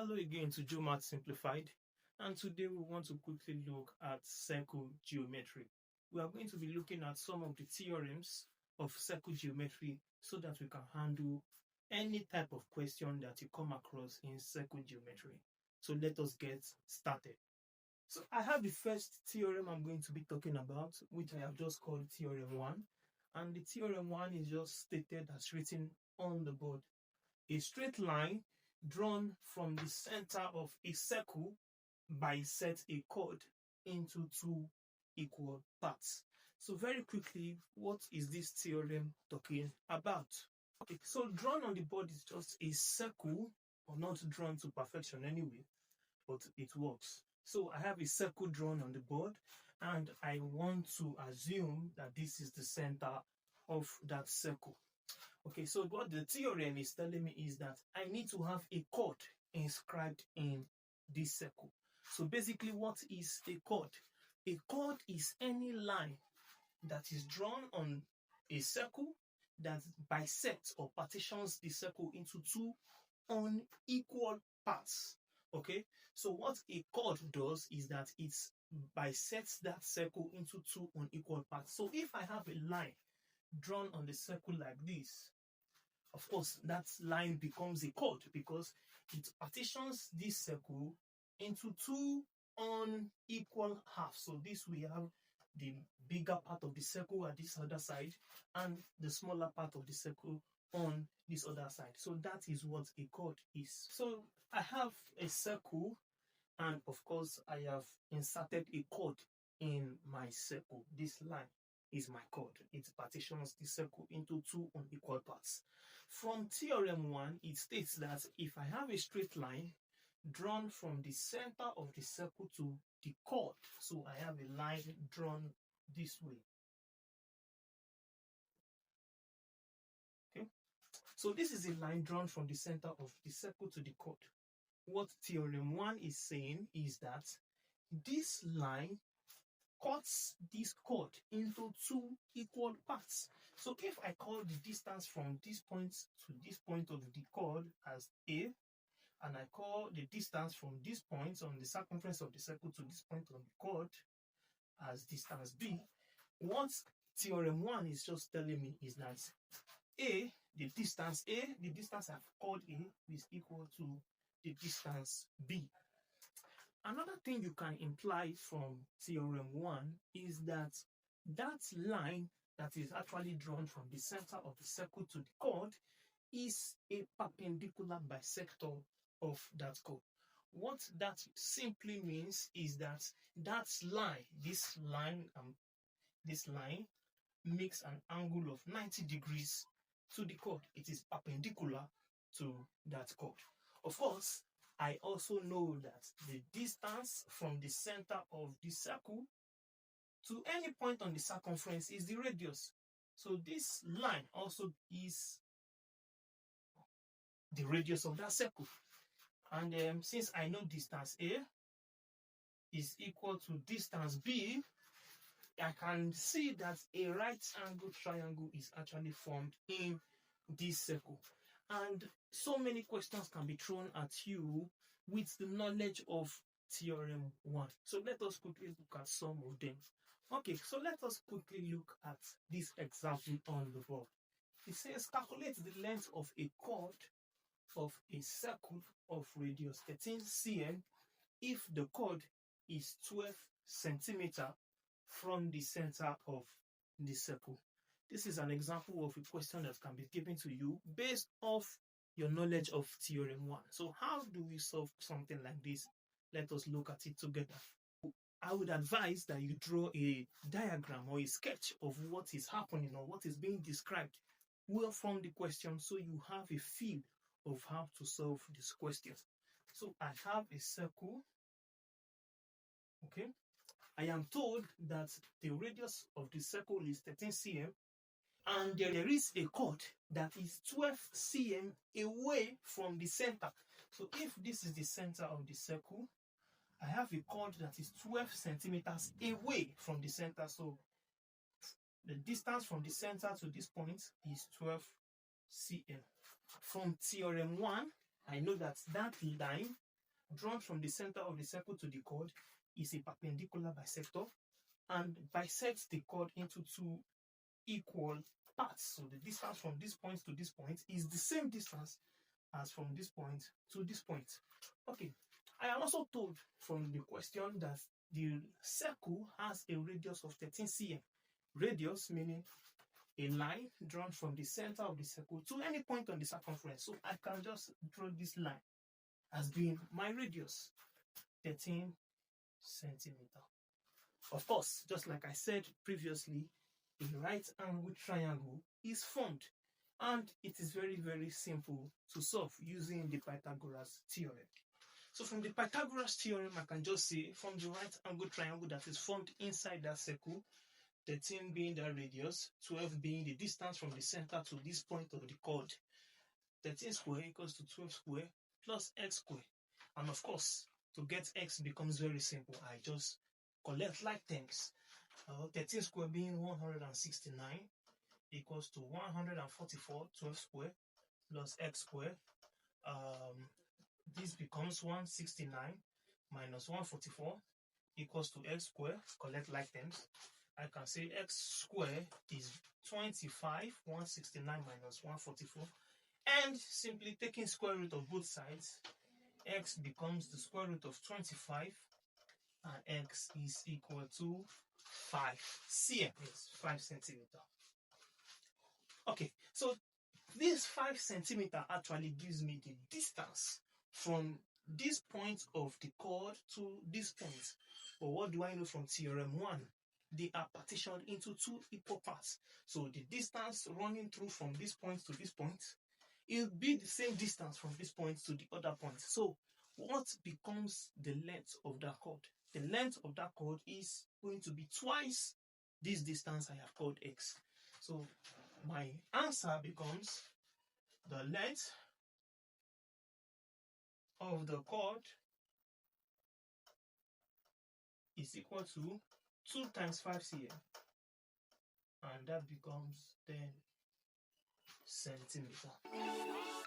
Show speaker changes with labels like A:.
A: Hello again to GeoMath Simplified, and today we want to quickly look at circle geometry. We are going to be looking at some of the theorems of circle geometry so that we can handle any type of question that you come across in circle geometry. So let us get started. So I have the first theorem I'm going to be talking about, which I have just called Theorem 1. And the Theorem 1 is just stated as written on the board. A straight line drawn from the center of a circle bisects a chord into two equal parts. So very quickly, what is this theorem talking about? Okay, so drawn on the board is just a circle, or not drawn to perfection anyway, but it works. So I have a circle drawn on the board, and I want to assume that this is the center of that circle. Okay, so what the theorem is telling me is that I need to have a chord inscribed in this circle. So basically, what is a chord? A chord is any line that is drawn on a circle that bisects or partitions the circle into two unequal parts. Okay, so what a chord does is that it bisects that circle into two unequal parts. So if I have a line drawn on the circle like this, of course, that line becomes a chord because it partitions this circle into two unequal halves. So this we have the bigger part of the circle at this other side and the smaller part of the circle on this other side. So that is what a chord is. So I have a circle, and of course I have inserted a chord in my circle. This line is my chord. It partitions the circle into two unequal parts. From Theorem 1, it states that if I have a straight line drawn from the center of the circle to the chord, so I have a line drawn this way. Okay, so this is a line drawn from the center of the circle to the chord. What Theorem 1 is saying is that this line cuts this chord into two equal parts. So if I call the distance from this point to this point of the chord as A, and I call the distance from this point on the circumference of the circle to this point on the chord as distance B, what Theorem 1 is just telling me is that the distance I've called A is equal to the distance B. Another thing you can imply from Theorem 1 is that that line that is actually drawn from the center of the circle to the chord is a perpendicular bisector of that chord. What that simply means is that this line makes an angle of 90 degrees to the chord. It is perpendicular to that chord. Of course, I also know that the distance from the center of the circle to any point on the circumference is the radius. So this line also is the radius of that circle. And since I know distance A is equal to distance B, I can see that a right angle triangle is actually formed in this circle. And so many questions can be thrown at you with the knowledge of Theorem 1. So let us quickly look at some of them. Okay, so let us quickly look at this example on the board. It says calculate the length of a chord of a circle of radius 13 cm if the chord is 12 centimeter from the center of the circle. This is an example of a question that can be given to you based off your knowledge of Theorem 1. So how do we solve something like this? Let us look at it together. I would advise that you draw a diagram or a sketch of what is happening or what is being described well from the question, so you have a feel of how to solve this question. So I have a circle. Okay, I am told that the radius of the circle is 13 cm, and there is a chord that is 12 cm away from the center. So if this is the center of the circle, I have a chord that is 12 centimeters away from the center. So the distance from the center to this point is 12 cm. From Theorem 1, I know that that line drawn from the center of the circle to the chord is a perpendicular bisector and bisects the chord into two equal parts. So the distance from this point to this point is the same distance as from this point to this point. Okay, I am also told from the question that the circle has a radius of 13 cm. Radius meaning a line drawn from the center of the circle to any point on the circumference. So I can just draw this line as being my radius, 13 centimeter. Of course, just like I said previously, a right angle triangle is formed, and it is very, very simple to solve using the Pythagoras theorem. So from the Pythagoras theorem, I can just say from the right angle triangle that is formed inside that circle, 13 being the radius, 12 being the distance from the center to this point of the chord, 13 square equals to 12 square plus x square. And of course, to get x becomes very simple. I just collect like terms. 13 square being 169 equals to 144, 12 square plus x square. This becomes 169 minus 144 equals to x square. Collect like terms. I can say x square is 25, 169 minus 144. And simply taking square root of both sides, x becomes the square root of 25, and x is equal to 5 cm, yes, 5 centimeter. Okay, so this 5 centimeter actually gives me the distance from this point of the chord to this point. But what do I know from Theorem 1? They are partitioned into two equal parts. So the distance running through from this point to this point, it will be the same distance from this point to the other point. So what becomes the length of that chord? The length of that chord is going to be twice this distance I have called x. So my answer becomes the length of the chord is equal to 2 times 5 cm, and that becomes 10 centimeter.